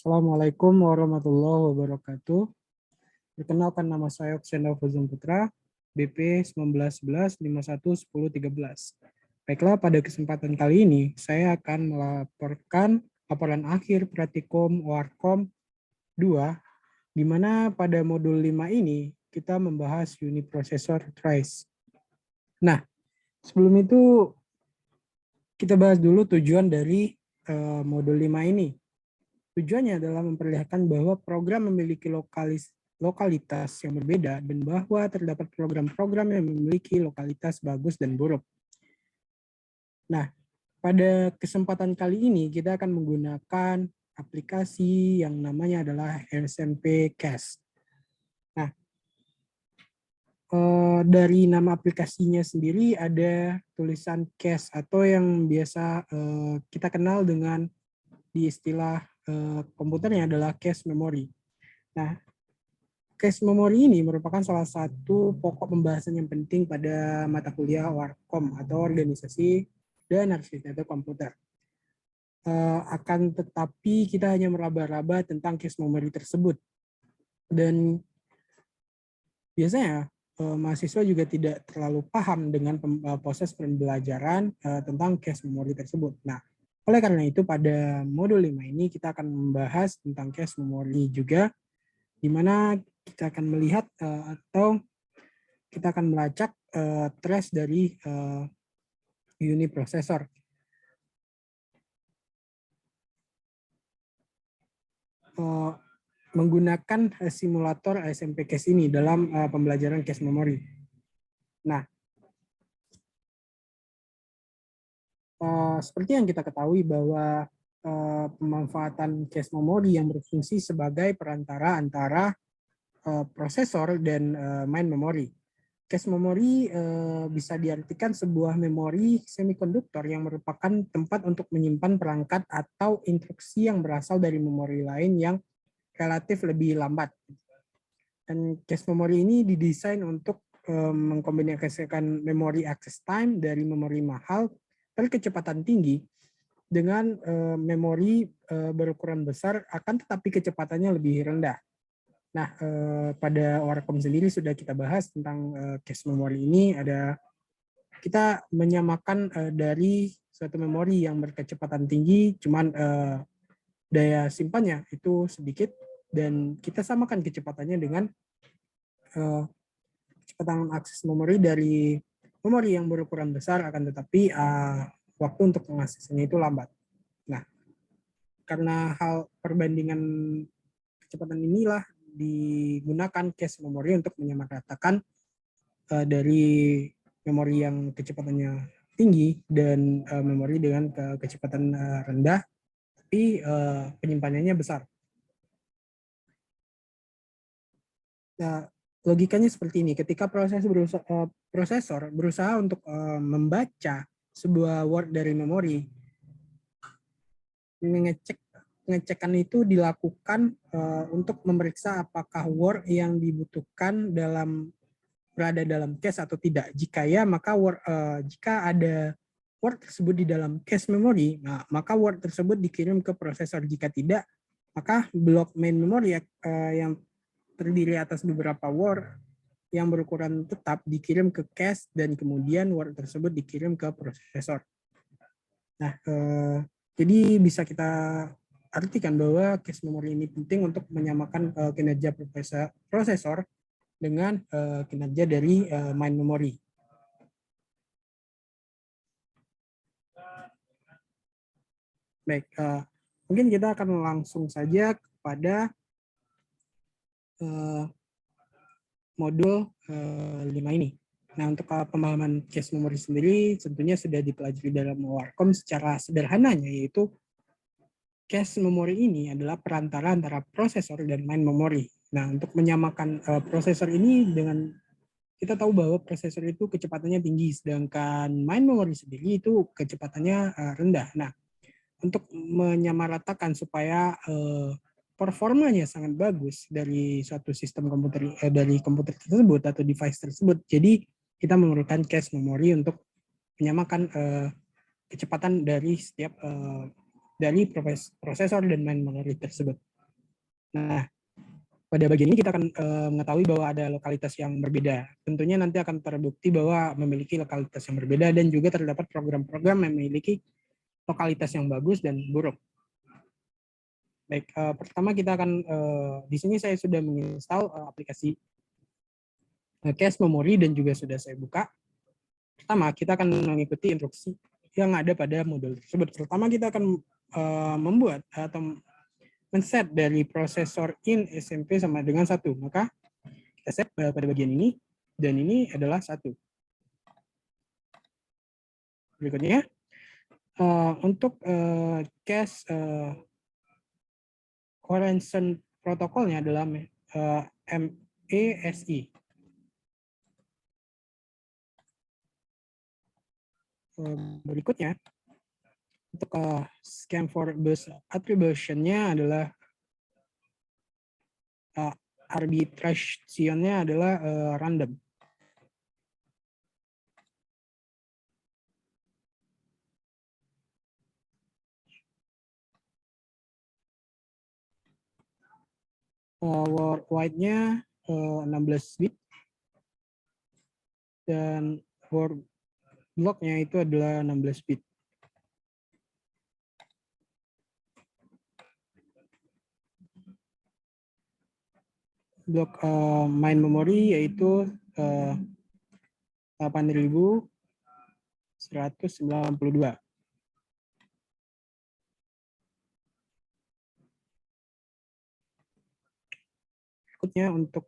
Assalamualaikum warahmatullahi wabarakatuh. Perkenalkan, nama saya Oksenda Fuzun Putra, BP 1911-51-10-13. Baiklah, pada kesempatan kali ini saya akan melaporkan laporan akhir Pratikum Warkom 2, di mana pada modul 5 ini kita membahas uniprocessor trace. Nah, sebelum itu kita bahas dulu tujuan dari modul 5 ini. Tujuannya adalah memperlihatkan bahwa program memiliki lokalitas yang berbeda dan bahwa terdapat program-program yang memiliki lokalitas bagus dan buruk. Nah, pada kesempatan kali ini kita akan menggunakan aplikasi yang namanya adalah SMP Cache. Nah, dari nama aplikasinya sendiri ada tulisan cache atau yang biasa kita kenal dengan di istilah komputernya adalah cache memory. Nah, cache memory ini merupakan salah satu pokok pembahasan yang penting pada mata kuliah Warkom atau organisasi dan arsitektur komputer. Akan tetapi kita hanya meraba-raba tentang cache memory tersebut. Dan biasanya mahasiswa juga tidak terlalu paham dengan proses pembelajaran tentang cache memory tersebut. Nah, oleh karena itu pada modul 5 ini kita akan membahas tentang cache memory juga, di mana kita akan melihat atau kita akan melacak trace dari uniprocessor. Menggunakan simulator SMP Cache ini dalam pembelajaran cache memory. Nah, seperti yang kita ketahui bahwa pemanfaatan cache memory yang berfungsi sebagai perantara antara prosesor dan main memory. Cache memory bisa diartikan sebuah memori semikonduktor yang merupakan tempat untuk menyimpan perangkat atau instruksi yang berasal dari memori lain yang relatif lebih lambat. Dan cache memory ini didesain untuk mengkombinasikan memori access time dari memori mahal berkecepatan tinggi dengan memori berukuran besar akan tetapi kecepatannya lebih rendah. Nah, pada Warkom sendiri sudah kita bahas tentang cache memory ini. Kita menyamakan dari suatu memori yang berkecepatan tinggi, cuman daya simpannya itu sedikit, dan kita samakan kecepatannya dengan kecepatan akses memori dari memori yang berukuran besar, akan tetapi waktu untuk mengaksesnya itu lambat. Nah, karena hal perbandingan kecepatan inilah digunakan cache memory untuk menyamaratakan dari memori yang kecepatannya tinggi dan memori dengan kecepatan rendah, tapi penyimpanannya besar. Nah, logikanya seperti ini. Ketika prosesor berusaha untuk membaca sebuah word dari memori, pengecekan itu dilakukan untuk memeriksa apakah word yang dibutuhkan berada dalam cache atau tidak. Jika ya, maka jika ada word tersebut di dalam cache memory, maka word tersebut dikirim ke prosesor. Jika tidak, maka blok main memory yang terdiri atas beberapa word yang berukuran tetap dikirim ke cache dan kemudian word tersebut dikirim ke prosesor. Nah, jadi bisa kita artikan bahwa cache memory ini penting untuk menyamakan kinerja prosesor dengan kinerja dari main memory. Baik, mungkin kita akan langsung saja kepada modul 5 ini. Nah, untuk pemahaman cache memory sendiri tentunya sudah dipelajari dalam Warkom secara sederhananya, yaitu cache memory ini adalah perantara antara prosesor dan main memory. Nah, untuk menyamakan prosesor ini dengan, kita tahu bahwa prosesor itu kecepatannya tinggi, sedangkan main memory sendiri itu kecepatannya rendah. Nah, untuk menyamaratakan supaya performanya sangat bagus dari suatu sistem komputer, dari komputer tersebut atau device tersebut, jadi kita memerlukan cache memory untuk menyamakan kecepatan dari setiap dari prosesor dan main memory tersebut. Nah, pada bagian ini kita akan mengetahui bahwa ada lokalitas yang berbeda. Tentunya nanti akan terbukti bahwa memiliki lokalitas yang berbeda dan juga terdapat program-program yang memiliki lokalitas yang bagus dan buruk. Baik, pertama kita akan di sini saya sudah menginstal aplikasi cache memory dan juga sudah saya buka. Pertama, kita akan mengikuti instruksi yang ada pada modul tersebut. Pertama, kita akan membuat atau men-set dari prosesor in SMP sama dengan 1. Maka kita set pada bagian ini, dan ini adalah 1. Berikutnya, untuk cache cohesion protokolnya adalah MESI. Berikutnya, untuk scan for bus attribution-nya adalah arbitration-nya adalah random. Word wide-nya 16 bit dan word block-nya itu adalah 16 bit. Blok main memory yaitu 8192. Berikutnya untuk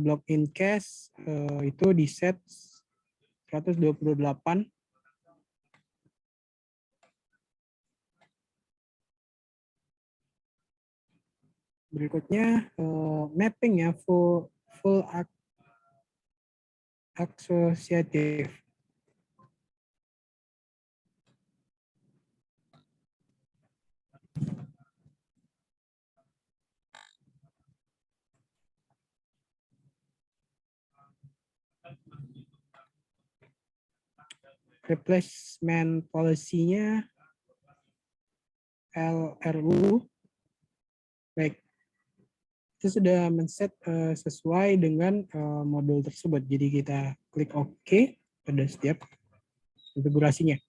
block in cache itu di set 128. Berikutnya mapping-nya full associative. Replacement policy-nya LRU. Baik, itu sudah men-set sesuai dengan modul tersebut. Jadi kita klik OK pada setiap konfigurasinya.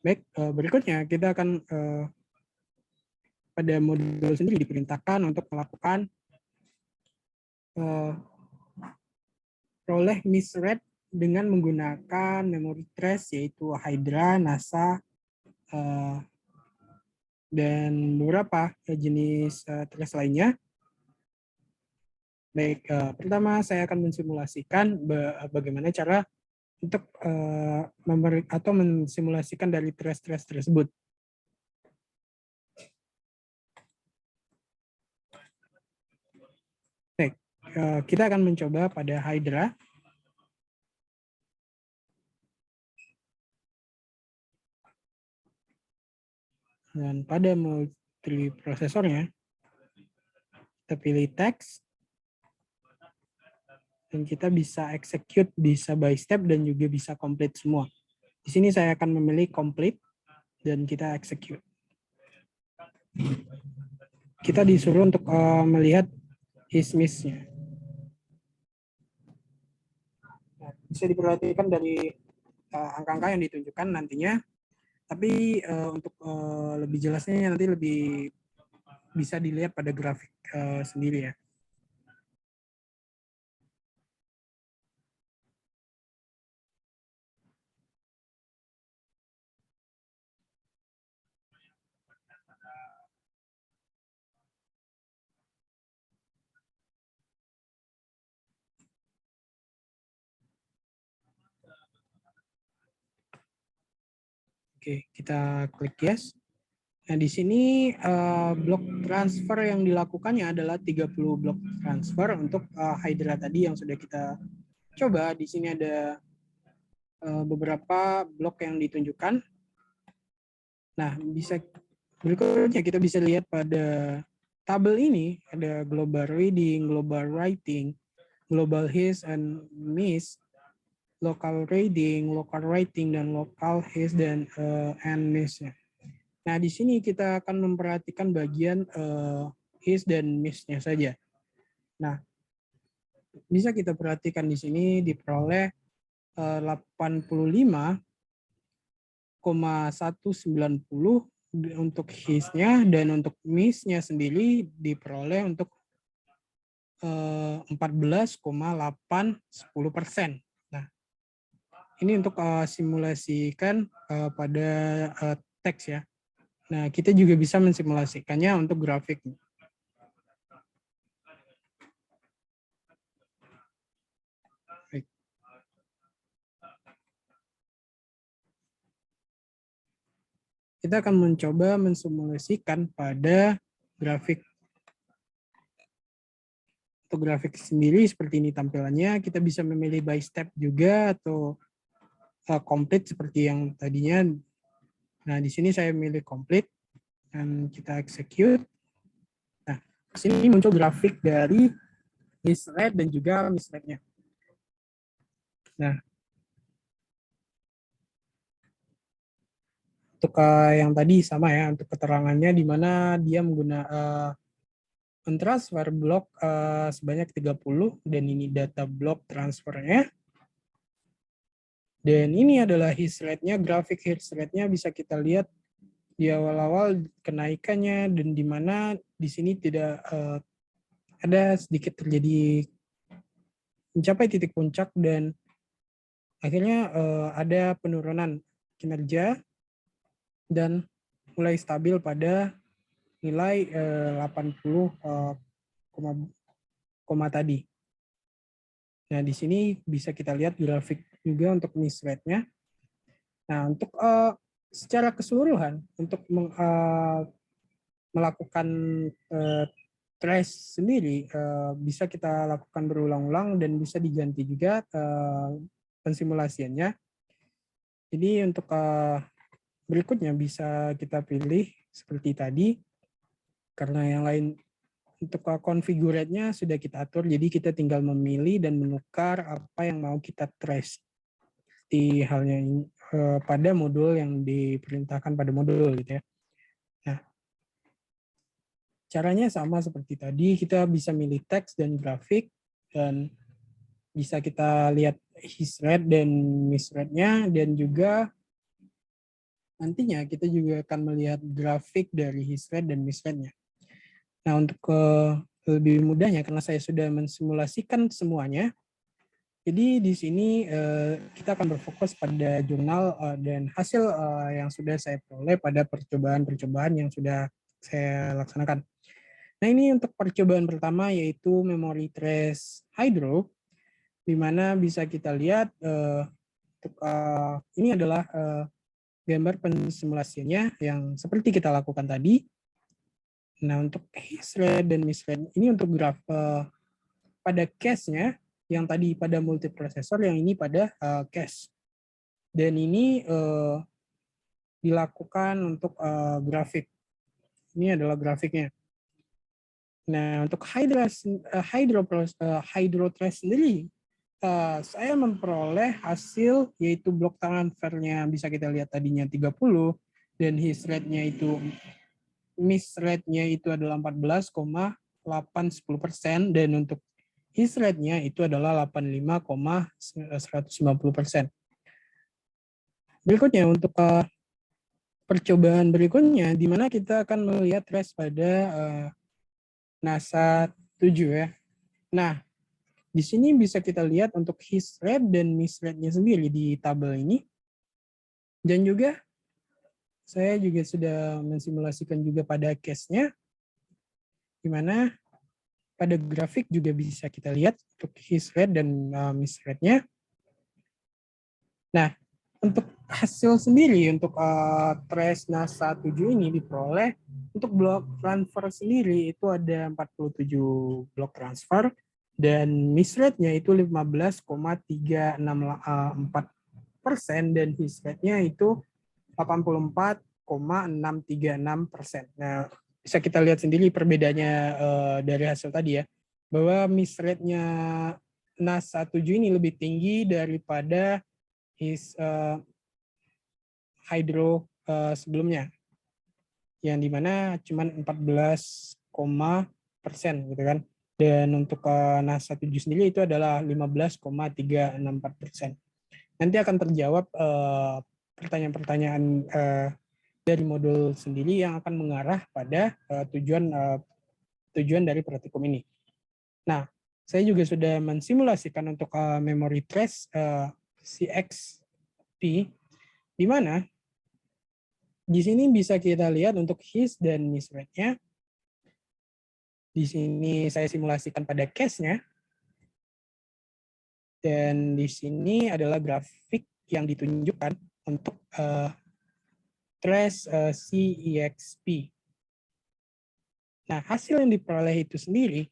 Baik, berikutnya kita akan pada modul sendiri diperintahkan untuk melakukan peroleh misread dengan menggunakan memory trace yaitu Hydra, NASA, dan beberapa jenis trace lainnya. Baik, pertama saya akan mensimulasikan bagaimana cara untuk mensimulasikan dari trace-trace tersebut. Baik, kita akan mencoba pada Hydra. Dan pada multiprosesornya, kita pilih text, dan kita bisa execute, bisa by step, dan juga bisa complete semua. Di sini saya akan memilih complete, dan kita execute. Kita disuruh untuk melihat is-miss-nya. Nah, bisa diperhatikan dari angka-angka yang ditunjukkan nantinya, tapi untuk lebih jelasnya nanti lebih bisa dilihat pada grafik sendiri ya. Oke, kita klik yes. Nah, di sini blok transfer yang dilakukannya adalah 30 blok transfer untuk Hydra tadi yang sudah kita coba. Di sini ada beberapa blok yang ditunjukkan. Nah, berikutnya kita bisa lihat pada tabel ini ada global reading, global writing, global his and miss, local reading, local writing, dan local his and miss. Nah, di sini kita akan memperhatikan bagian his dan miss-nya saja. Nah, bisa kita perhatikan di sini diperoleh 85,190 untuk his-nya, dan untuk miss-nya sendiri diperoleh untuk 14,810%. Nah, ini untuk simulasikan pada teks ya. Nah, kita juga bisa mensimulasikannya untuk grafik. Baik. Kita akan mencoba mensimulasikan pada grafik. Untuk grafik sendiri seperti ini tampilannya. Kita bisa memilih by step juga atau complete seperti yang tadinya. Nah, di sini saya milih complete dan kita execute. Nah, di sini muncul grafik dari misread dan juga misreadnya. Nah, untuk yang tadi sama ya, untuk keterangannya di mana dia menggunakan transfer blok sebanyak 30, dan ini data blok transfernya. Dan ini adalah his rate-nya, grafik his rate-nya bisa kita lihat di awal-awal kenaikannya, dan di mana di sini tidak ada sedikit terjadi mencapai titik puncak, dan akhirnya ada penurunan kinerja dan mulai stabil pada nilai 80 koma tadi. Nah, di sini bisa kita lihat grafik juga untuk miss rate-nya. Nah, untuk secara keseluruhan, untuk melakukan trace sendiri, bisa kita lakukan berulang-ulang dan bisa diganti juga pensimulasiannya. Jadi untuk berikutnya bisa kita pilih seperti tadi, karena yang lain untuk configure-nya sudah kita atur, jadi kita tinggal memilih dan menukar apa yang mau kita trace. Di halnya ini, pada modul yang diperintahkan pada modul gitu ya. Nah, caranya sama seperti tadi, kita bisa milih teks dan grafik, dan bisa kita lihat his rate dan miss rate-nya, dan juga nantinya kita juga akan melihat grafik dari his rate dan miss rate-nya. Nah, untuk lebih mudahnya, karena saya sudah mensimulasikan semuanya, jadi di sini kita akan berfokus pada jurnal dan hasil yang sudah saya peroleh pada percobaan-percobaan yang sudah saya laksanakan. Nah, ini untuk percobaan pertama yaitu memory trace hydro, di mana bisa kita lihat ini adalah gambar pensimulasinya yang seperti kita lakukan tadi. Nah, untuk his rate dan miss rate ini untuk graf pada case-nya, yang tadi pada multiprosesor, yang ini pada cache. Dan ini dilakukan untuk grafik. Ini adalah grafiknya. Nah, untuk hydro trace sendiri, saya memperoleh hasil yaitu blok transfernya bisa kita lihat tadinya 30, dan his rate-nya itu, miss rate-nya itu adalah 14,810%, dan untuk his rate-nya itu adalah 85,150%. Berikutnya untuk percobaan berikutnya, di mana kita akan melihat trace pada NASA 7 ya. Nah, di sini bisa kita lihat untuk his rate dan miss rate-nya sendiri di tabel ini. Dan juga saya juga sudah mensimulasikan juga pada case-nya, di mana pada grafik juga bisa kita lihat untuk his rate dan miss rate-nya. Nah, untuk hasil sendiri untuk trace NASA 7 ini diperoleh untuk blok transfer sendiri itu ada 47 blok transfer, dan miss rate-nya itu 15,364%, dan his rate-nya itu 84,636%. Nah, bisa kita lihat sendiri perbedaannya dari hasil tadi ya, bahwa miss rate-nya NASA 7 ini lebih tinggi daripada his hydro sebelumnya, yang dimana cuma 14,8 gitu kan. Dan untuk NASA 7 sendiri itu adalah 15,364%. Nanti akan terjawab pertanyaan-pertanyaan dari modul sendiri yang akan mengarah pada tujuan dari praktikum ini. Nah, saya juga sudah mensimulasikan untuk memory trace CXP, di mana di sini bisa kita lihat untuk his dan miss rate-nya. Di sini saya simulasikan pada cache-nya. Dan di sini adalah grafik yang ditunjukkan untuk trace CEXP. Nah, hasil yang diperoleh itu sendiri,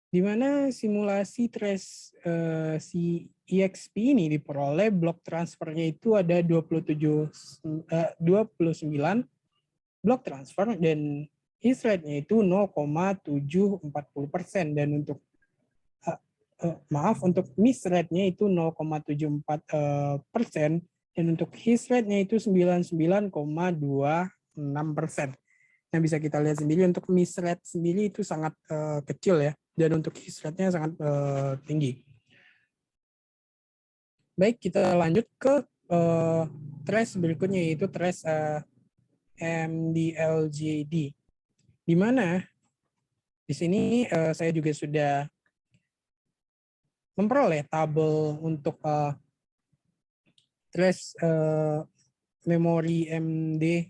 di mana simulasi trace CEXP ini diperoleh blok transfernya itu ada 29 blok transfer dan his rate-nya itu 0,740%, dan untuk untuk miss rate-nya itu 0,74%, dan untuk his rate-nya itu 99,26%. Yang bisa kita lihat sendiri untuk miss rate sendiri itu sangat kecil ya, dan untuk his rate-nya sangat tinggi. Baik, kita lanjut ke trace berikutnya, yaitu trace MDLJD, di mana di sini saya juga sudah memperoleh tabel untuk trace memori MDLJD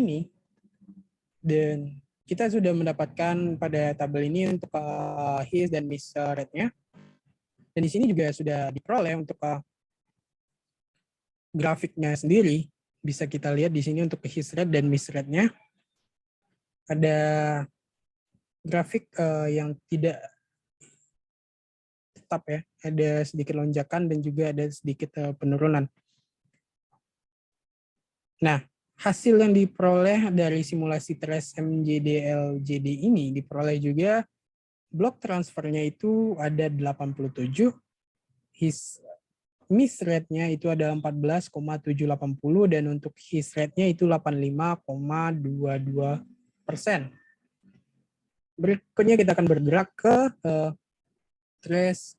ini, dan kita sudah mendapatkan pada tabel ini untuk his dan miss rate-nya. Dan di sini juga sudah diperoleh untuk grafiknya sendiri. Bisa kita lihat di sini untuk his rate dan miss rate-nya. Ada grafik yang tidak tetap ya, ada sedikit lonjakan dan juga ada sedikit penurunan. Nah, hasil yang diperoleh dari simulasi trace MJDLJD ini diperoleh juga blok transfernya itu ada 87, his miss rate-nya itu ada 14,780, dan untuk his rate-nya itu 85,22%. Berikutnya kita akan bergerak ke trace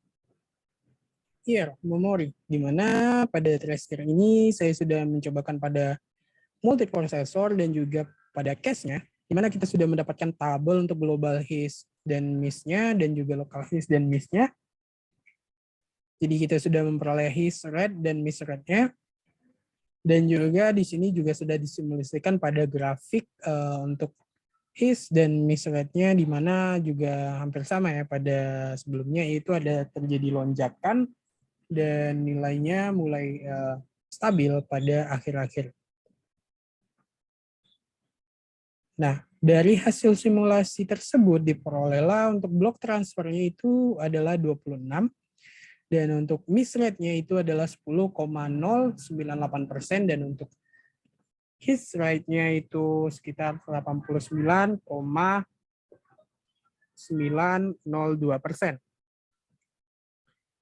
year memory, di mana pada trace year ini saya sudah mencobakan pada multiprosesor dan juga pada cache-nya, di mana kita sudah mendapatkan tabel untuk global his dan miss-nya dan juga local his dan miss-nya. Jadi kita sudah memperoleh his rate dan miss rate-nya. Dan juga di sini juga sudah disimulasikan pada grafik untuk his dan miss rate-nya, di mana juga hampir sama ya pada sebelumnya, yaitu ada terjadi lonjakan dan nilainya mulai stabil pada akhir-akhir. Nah, dari hasil simulasi tersebut diperolehlah untuk blok transfernya itu adalah 26, dan untuk miss rate-nya itu adalah 10,098%, dan untuk his rate-nya itu sekitar 89,902%.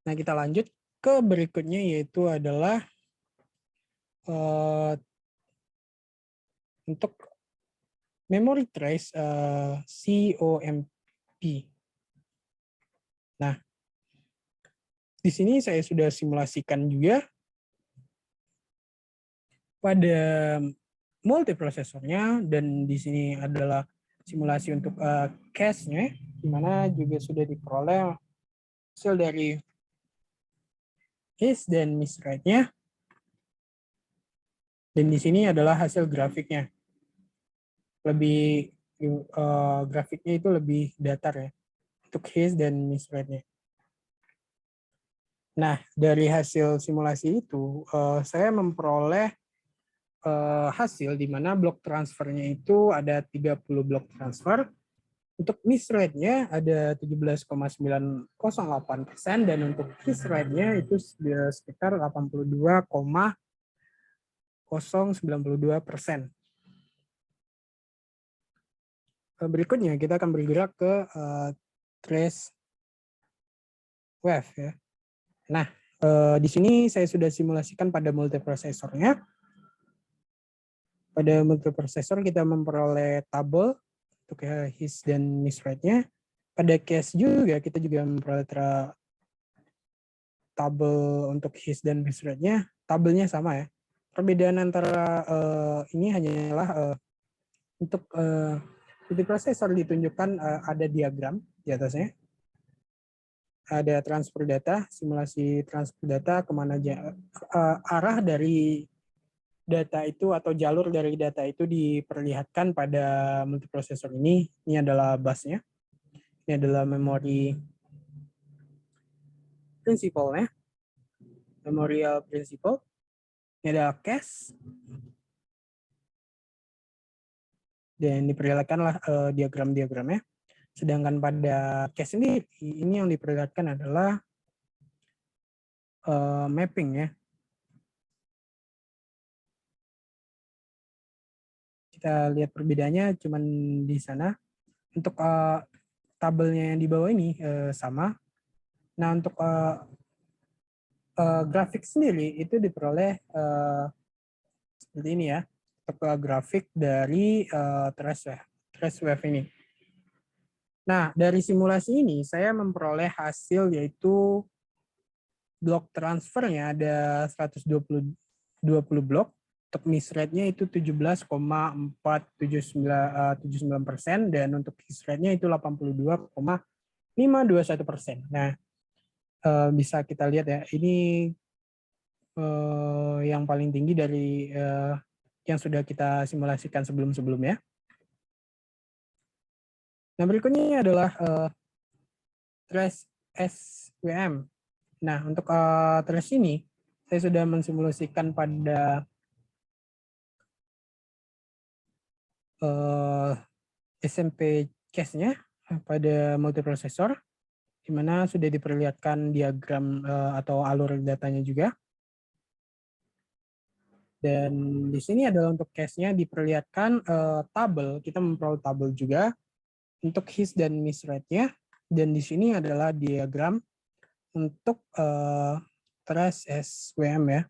Nah, kita lanjut ke berikutnya, yaitu adalah untuk memory trace COMP. Nah, di sini saya sudah simulasikan juga pada multiprosesornya, dan di sini adalah simulasi untuk cache-nya, di mana juga sudah diperoleh hasil dari his dan miss rate-nya. Dan di sini adalah hasil grafiknya. Grafiknya itu lebih datar ya untuk his dan miss rate-nya. Nah, dari hasil simulasi itu saya memperoleh hasil di mana blok transfernya itu ada 30 blok transfer. Untuk miss rate-nya ada 17,908%, dan untuk his rate-nya itu sekitar 82,092%. Berikutnya kita akan bergerak ke trace wave ya. Nah, di sini saya sudah simulasikan pada multiprosesornya. Pada multiprosesor kita memperoleh tabel untuk his dan miss rate-nya. Pada case juga kita juga memperoleh tabel untuk his dan miss rate-nya, tabelnya sama ya. Perbedaan antara ini hanyalah untuk multiprosesor ditunjukkan ada diagram di atasnya. Ada transfer data, simulasi transfer data, kemana arah dari data itu atau jalur dari data itu diperlihatkan pada multiprosesor ini. Ini adalah busnya. Ini adalah memori principal-nya. Memorial principal. Ini adalah cache. Dan diperlihatkanlah diagram-diagramnya. Sedangkan pada cache sendiri, ini yang diperlihatkan adalah mapping ya. Kita lihat perbedaannya cuman di sana. Untuk tabelnya yang di bawah ini sama. Nah, untuk grafik sendiri itu diperoleh seperti ini ya. Untuk grafik dari trace wave ini. Nah, dari simulasi ini saya memperoleh hasil yaitu blok transfernya ada 120 blok. Untuk miss rate-nya itu 17,479% dan untuk his rate-nya itu 82,521%. Nah, bisa kita lihat ya, ini yang paling tinggi dari yang sudah kita simulasikan sebelum-sebelumnya. Nah, berikutnya adalah trace SWM. Nah, untuk trace ini, saya sudah mensimulasikan pada SMP case-nya pada multiprosesor, di mana sudah diperlihatkan diagram atau alur datanya juga. Dan di sini adalah untuk case-nya diperlihatkan tabel, kita memperoleh tabel juga untuk his dan miss rate-nya. Dan di sini adalah diagram untuk trace SWM ya.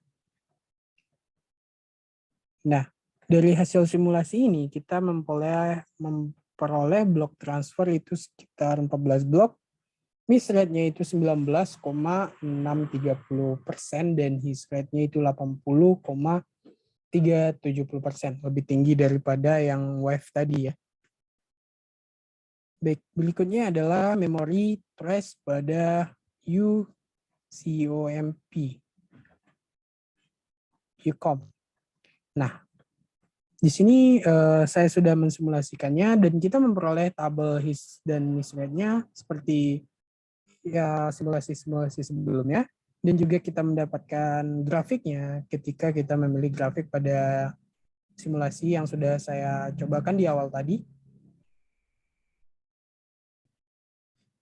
Nah, dari hasil simulasi ini kita memperoleh blok transfer itu sekitar 14 blok, miss rate-nya itu 19,630% dan his rate-nya itu 80,370%, lebih tinggi daripada yang wave tadi ya. Baik, berikutnya adalah memori trace pada UCOMP. Nah, di sini saya sudah mensimulasikannya dan kita memperoleh tabel his dan miss rate-nya seperti ya simulasi-simulasi sebelumnya, dan juga kita mendapatkan grafiknya ketika kita memilih grafik pada simulasi yang sudah saya cobakan di awal tadi.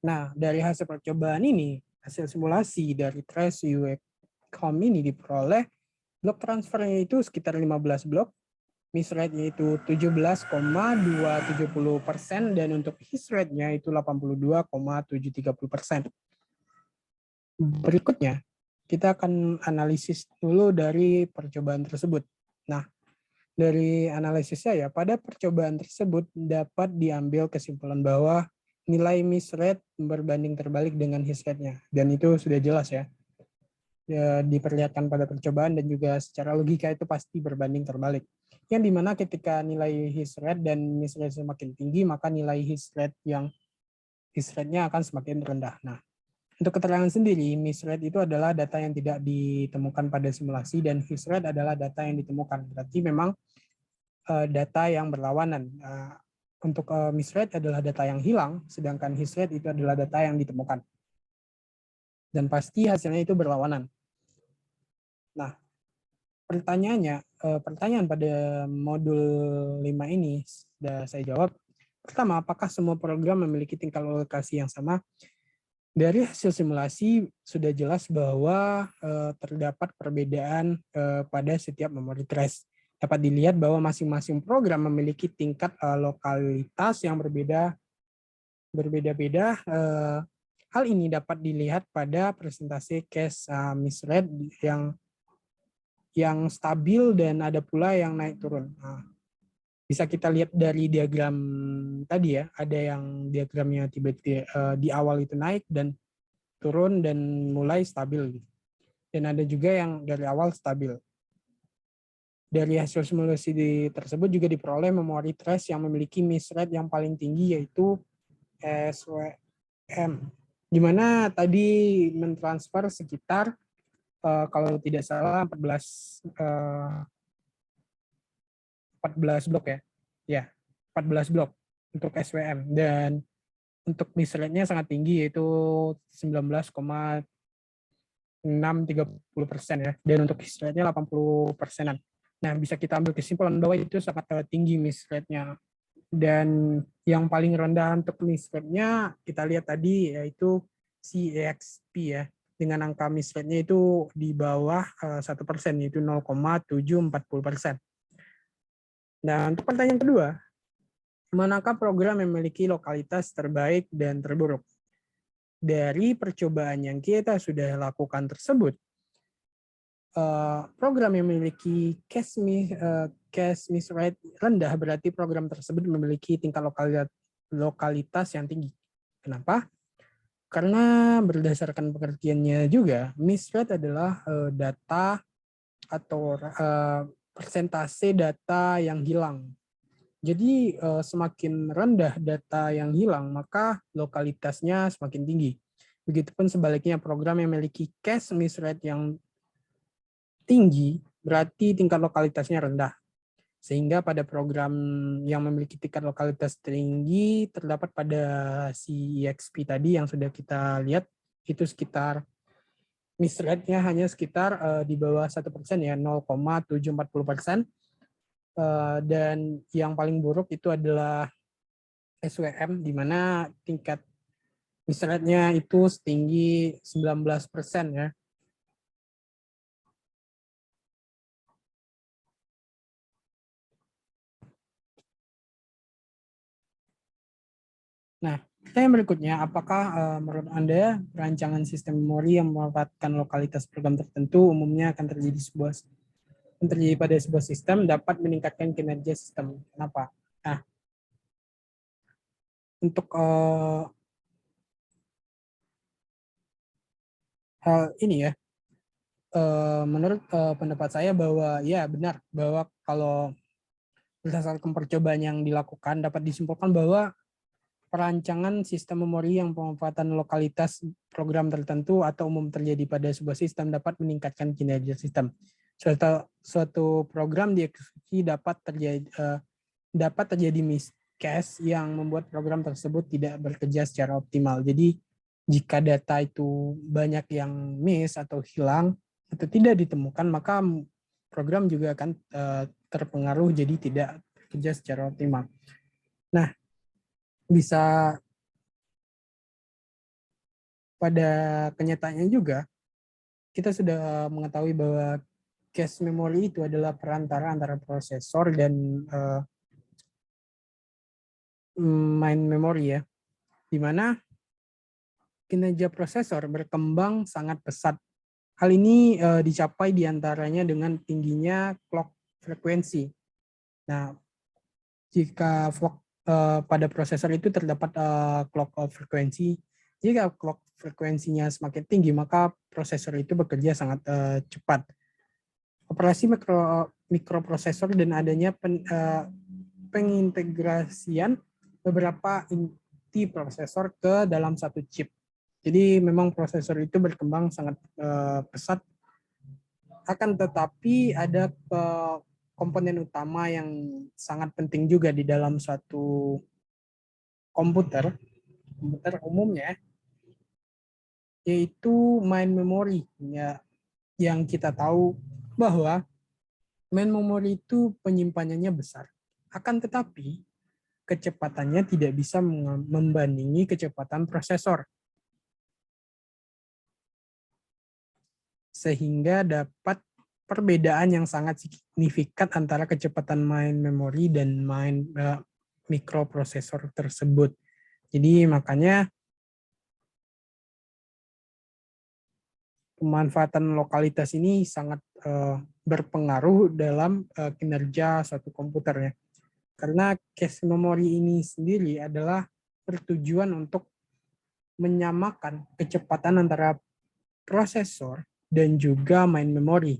Nah, dari hasil percobaan ini, hasil simulasi dari trace UCOMP ini diperoleh blok transfernya itu sekitar 15 blok, miss rate-nya itu 17,270% dan untuk his rate-nya itu 82,730%. Berikutnya, kita akan analisis dulu dari percobaan tersebut. Nah, dari analisisnya ya, pada percobaan tersebut dapat diambil kesimpulan bahwa nilai miss rate berbanding terbalik dengan his rate-nya. Dan itu sudah jelas ya, diperlihatkan pada percobaan dan juga secara logika itu pasti berbanding terbalik. Yang dimana ketika nilai his rate dan miss rate semakin tinggi, maka nilai his rate-nya akan semakin rendah. Nah, untuk keterangan sendiri, miss rate itu adalah data yang tidak ditemukan pada simulasi dan his rate adalah data yang ditemukan. Berarti memang data yang berlawanan. Untuk miss rate adalah data yang hilang, sedangkan his rate itu adalah data yang ditemukan. Dan pasti hasilnya itu berlawanan. Nah, pertanyaan pada modul 5 ini sudah saya jawab. Pertama, apakah semua program memiliki tingkat lokasi yang sama? Dari hasil simulasi sudah jelas bahwa terdapat perbedaan pada setiap memori trace. Dapat dilihat bahwa masing-masing program memiliki tingkat lokalitas yang berbeda-beda. Hal ini dapat dilihat pada presentasi case miss rate yang stabil dan ada pula yang naik turun. Nah, Bisa kita lihat dari diagram tadi ya, ada yang diagramnya tiba-tiba di awal itu naik dan turun dan mulai stabil. Dan ada juga yang dari awal stabil. Dari hasil simulasi tersebut juga diperoleh memory trace yang memiliki miss rate yang paling tinggi, yaitu SWM, di mana tadi mentransfer sekitar kalau tidak salah 14 blok ya. Ya, 14 blok untuk SWM, dan untuk miss rate-nya sangat tinggi, yaitu 19,630% ya, dan untuk hit rate-nya 80%-an. Nah, bisa kita ambil kesimpulan bahwa itu sangat tinggi miss rate-nya. Dan yang paling rendah untuk miss rate-nya kita lihat tadi, yaitu CEXP ya, dengan angka miss rate-nya itu di bawah 1%, yaitu 0,740%. Nah, untuk pertanyaan kedua, manakah program yang memiliki lokalitas terbaik dan terburuk? Dari percobaan yang kita sudah lakukan tersebut, program yang memiliki cache miss rate rendah berarti program tersebut memiliki tingkat lokalitas yang tinggi. Kenapa? Karena berdasarkan pengertiannya juga, miss rate adalah data atau persentase data yang hilang. Jadi semakin rendah data yang hilang, maka lokalitasnya semakin tinggi. Begitupun sebaliknya, program yang memiliki cache miss rate yang tinggi berarti tingkat lokalitasnya rendah. Sehingga pada program yang memiliki tingkat lokalitas tinggi terdapat pada CEXP tadi yang sudah kita lihat, itu sekitar miss rate-nya hanya sekitar di bawah 1% ya, 0,740%. Dan yang paling buruk itu adalah SWM, di mana tingkat miss rate-nya itu setinggi 19% ya. Nah, pertanyaan berikutnya, apakah menurut Anda rancangan sistem memori yang memanfaatkan lokalitas program tertentu umumnya akan terjadi pada sebuah sistem dapat meningkatkan kinerja sistem? Kenapa? Nah, untuk hal ini ya, menurut pendapat saya bahwa ya benar, bahwa kalau berdasarkan percobaan yang dilakukan dapat disimpulkan bahwa perancangan sistem memori yang pemanfaatan lokalitas program tertentu atau umum terjadi pada sebuah sistem dapat meningkatkan kinerja sistem. Suatu program dieksekusi dapat terjadi miscache yang membuat program tersebut tidak bekerja secara optimal. Jadi jika data itu banyak yang miss atau hilang atau tidak ditemukan, maka program juga akan terpengaruh jadi tidak bekerja secara optimal. Nah, bisa pada kenyataannya juga kita sudah mengetahui bahwa cache memory itu adalah perantara antara prosesor dan main memory ya, di mana kinerja prosesor berkembang sangat pesat. Hal ini dicapai diantaranya dengan tingginya clock frekuensi. Nah, jika pada prosesor itu terdapat clock frekuensi, jika clock frekuensinya semakin tinggi, maka prosesor itu bekerja sangat cepat. Operasi mikroprosesor dan adanya pengintegrasian beberapa inti prosesor ke dalam satu chip. Jadi memang prosesor itu berkembang sangat pesat, akan tetapi ada komponen utama yang sangat penting juga di dalam suatu komputer umumnya, yaitu main memory ya, yang kita tahu bahwa main memory itu penyimpanannya besar. Akan tetapi kecepatannya tidak bisa membandingi kecepatan prosesor. Sehingga dapat perbedaan yang sangat signifikan antara kecepatan main memori dan main mikroprosesor tersebut. Jadi makanya pemanfaatan lokalitas ini sangat berpengaruh dalam kinerja suatu komputer ya. Karena cache memori ini sendiri adalah bertujuan untuk menyamakan kecepatan antara prosesor dan juga main memory.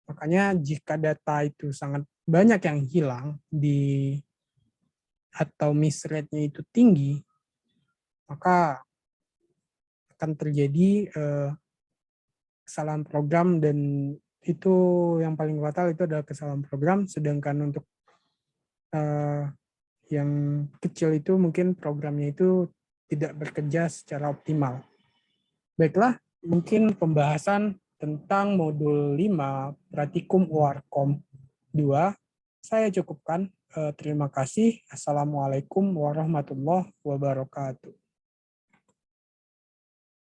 Makanya jika data itu sangat banyak yang hilang atau miss rate-nya itu tinggi, maka akan terjadi kesalahan program, dan itu yang paling fatal itu adalah kesalahan program. Sedangkan untuk yang kecil itu mungkin programnya itu tidak bekerja secara optimal. Baiklah, mungkin pembahasan tentang modul 5 Pratikum UARKOM 2 saya cukupkan. Terima kasih. Assalamualaikum warahmatullahi wabarakatuh.